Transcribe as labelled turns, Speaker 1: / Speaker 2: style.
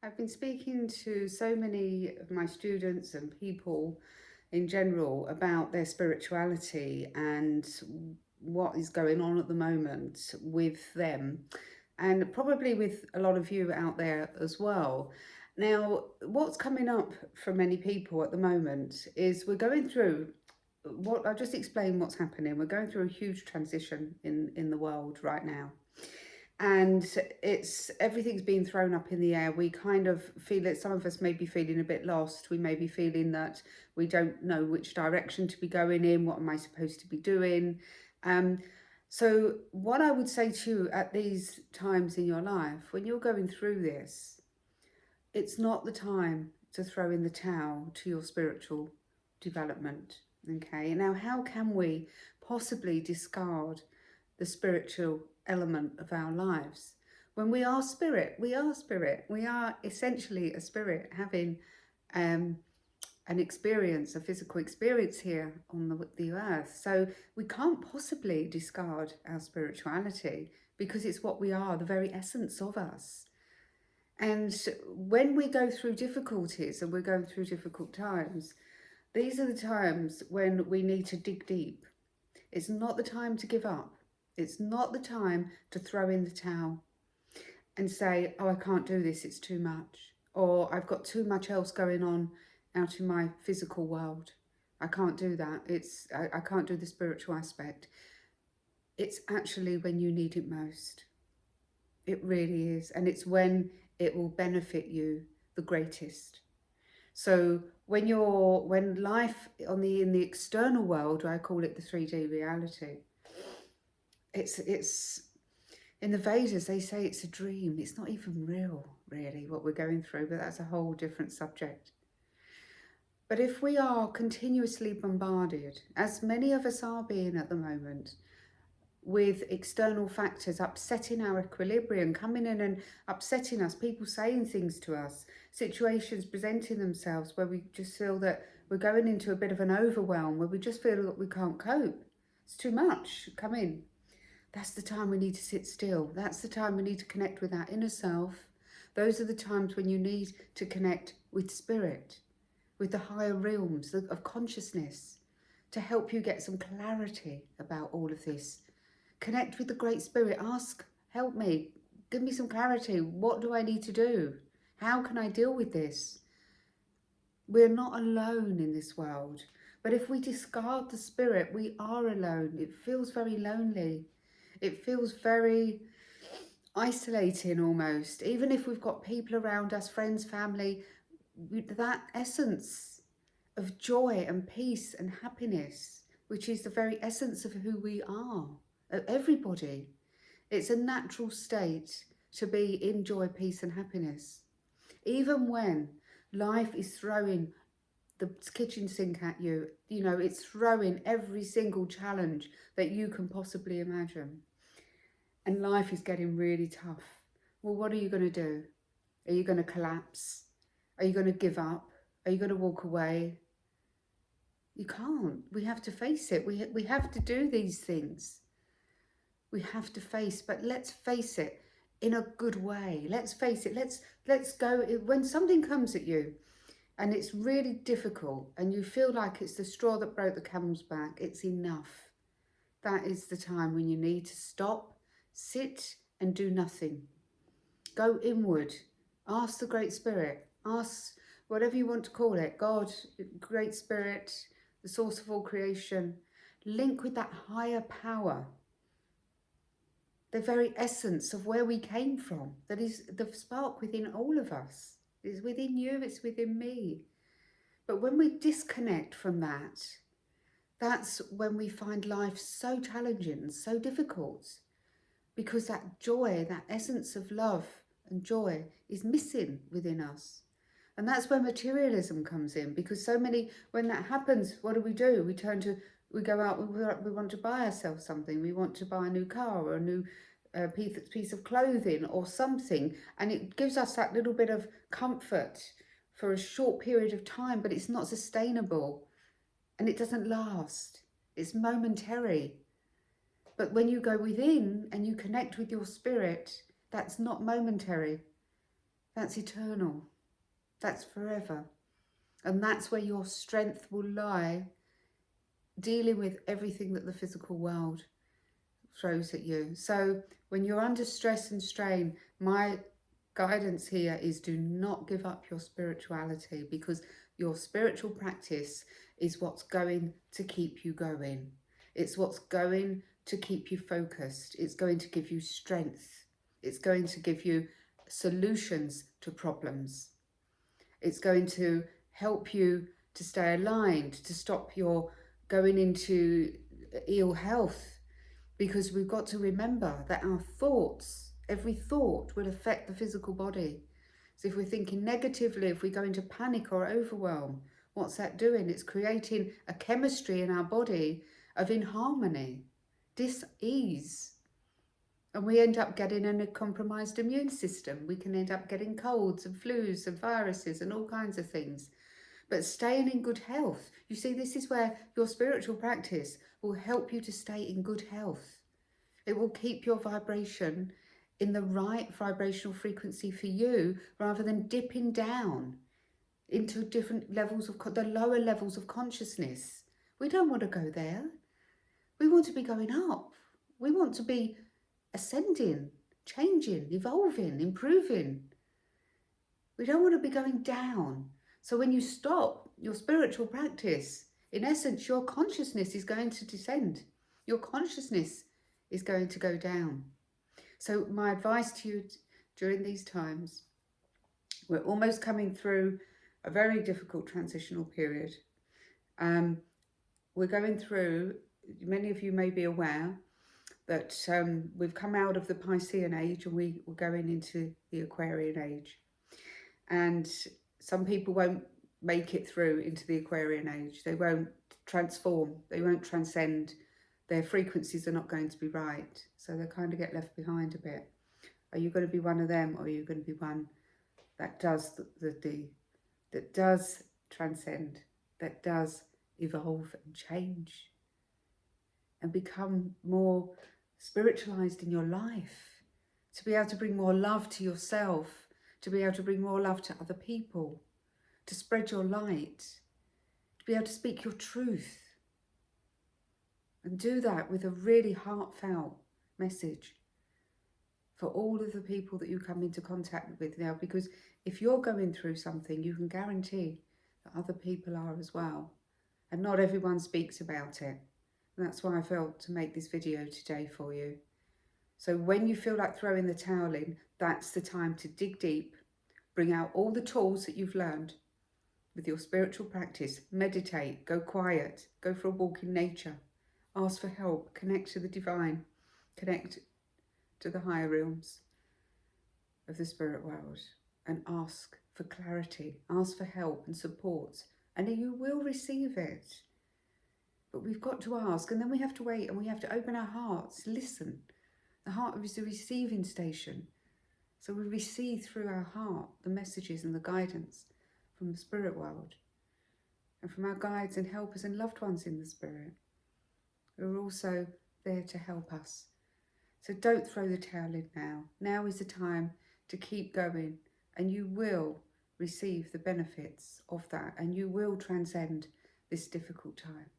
Speaker 1: I've been speaking to so many of my students and people in general about their spirituality and what is going on at the moment with them, and probably with a lot of you out there as well. Now, what's coming up for many people at the moment is we're going through what I'll just explain what's happening. We're going through a huge transition in the world right now, and it's everything's been thrown up in the air. We kind of feel it. Some of us may be feeling a bit lost. We may be feeling that we don't know which direction to be going in. What am I supposed to be doing? um so what I would say to you at these times in your life when you're going through this, it's not the time to throw in the towel to your spiritual development. Okay, now how can we possibly discard the spiritual element of our lives when we are spirit? We are spirit. We are essentially a spirit having um, an experience, a physical experience here on the earth. So we can't possibly discard our spirituality because it's what we are, the very essence of us. And when we go through difficulties and we're going through difficult times, these are the times when we need to dig deep. It's not the time to give up. It's not the time to throw in the towel and say, oh, I can't do this, it's too much. Or I've got too much else going on out in my physical world. I can't do that. I can't do the spiritual aspect. It's actually when you need it most. It really is. And it's when it will benefit you the greatest. So when life in the external world, I call it the 3D reality, it's in the Vedas they say it's a dream. It's not even real, really, what we're going through, but that's a whole different subject. But if we are continuously bombarded, as many of us are being at the moment, with external factors upsetting our equilibrium, coming in and upsetting us, people saying things to us, situations presenting themselves where we just feel that we're going into a bit of an overwhelm, where we just feel that we can't cope. It's too much. Come in. That's the time we need to sit still. That's the time we need to connect with our inner self. Those are the times when you need to connect with spirit, with the higher realms of consciousness, to help you get some clarity about all of this. Connect with the Great Spirit. Ask, help me, give me some clarity. What do I need to do? How can I deal with this? We're not alone in this world. But if we discard the spirit, we are alone. It feels very lonely. It feels very isolating almost. Even if we've got people around us, friends, family, that essence of joy and peace and happiness, which is the very essence of who we are, everybody. It's a natural state to be in joy, peace and happiness. Even when life is throwing the kitchen sink at you, it's throwing every single challenge that you can possibly imagine. And life is getting really tough. Well, what are you going to do? Are you going to collapse? Are you going to give up? Are you going to walk away? You can't. We have to face it. We have to do these things. We have to face, but let's face it in a good way. Let's face it. Let's go. When something comes at you and it's really difficult and you feel like it's the straw that broke the camel's back, it's enough. That is the time when you need to stop, sit and do nothing. Go inward. Ask the Great Spirit. Ask whatever you want to call it. God, Great Spirit, the source of all creation. Link with that higher power. The very essence of where we came from, that is the spark within all of us. It's within you, it's within me. But when we disconnect from that, that's when we find life so challenging and so difficult, because that joy, that essence of love and joy is missing within us. And that's where materialism comes in, because when that happens, what do? We go out, we want to buy ourselves something. We want to buy a new car or a new piece of clothing or something. And it gives us that little bit of comfort for a short period of time, but it's not sustainable and it doesn't last. It's momentary. But when you go within and you connect with your spirit, that's not momentary. That's eternal. That's forever. And that's where your strength will lie, dealing with everything that the physical world throws at you. So when you're under stress and strain, my guidance here is do not give up your spirituality, because your spiritual practice is what's going to keep you going. It's what's going to keep you focused. It's going to give you strength. It's going to give you solutions to problems. It's going to help you to stay aligned, to stop your going into ill health, because we've got to remember that our thoughts, every thought will affect the physical body. So if we're thinking negatively, if we go into panic or overwhelm, what's that doing? It's creating a chemistry in our body of inharmony, dis-ease. And we end up getting a compromised immune system. We can end up getting colds and flus and viruses and all kinds of things. But staying in good health, you see, this is where your spiritual practice will help you to stay in good health. It will keep your vibration in the right vibrational frequency for you, rather than dipping down into different levels of the lower levels of consciousness. We don't want to go there. We want to be going up. We want to be ascending, changing, evolving, improving. We don't want to be going down. So when you stop your spiritual practice, in essence, your consciousness is going to descend. Your consciousness is going to go down. So my advice to you during these times, we're almost coming through a very difficult transitional period. We're going through, many of you may be aware, that we've come out of the Piscean age and we're going into the Aquarian age. And some people won't make it through into the Aquarian age. They won't transform. They won't transcend. Their frequencies are not going to be right. So they kind of get left behind a bit. Are you going to be one of them, or are you going to be one that does that does transcend, that does evolve and change and become more spiritualized in your life, to be able to bring more love to yourself, to be able to bring more love to other people, to spread your light, to be able to speak your truth, and do that with a really heartfelt message for all of the people that you come into contact with now. Because if you're going through something, you can guarantee that other people are as well. And not everyone speaks about it. And that's why I felt to make this video today for you. So when you feel like throwing the towel in, that's the time to dig deep, bring out all the tools that you've learned with your spiritual practice, meditate, go quiet, go for a walk in nature, ask for help, connect to the divine, connect to the higher realms of the spirit world, and ask for clarity, ask for help and support, and you will receive it. But we've got to ask, and then we have to wait, and we have to open our hearts, listen. The heart is the receiving station. So we receive through our heart the messages and the guidance from the spirit world, and from our guides and helpers and loved ones in the spirit, who are also there to help us. So don't throw the towel in now. Now is the time to keep going, and you will receive the benefits of that, and you will transcend this difficult time.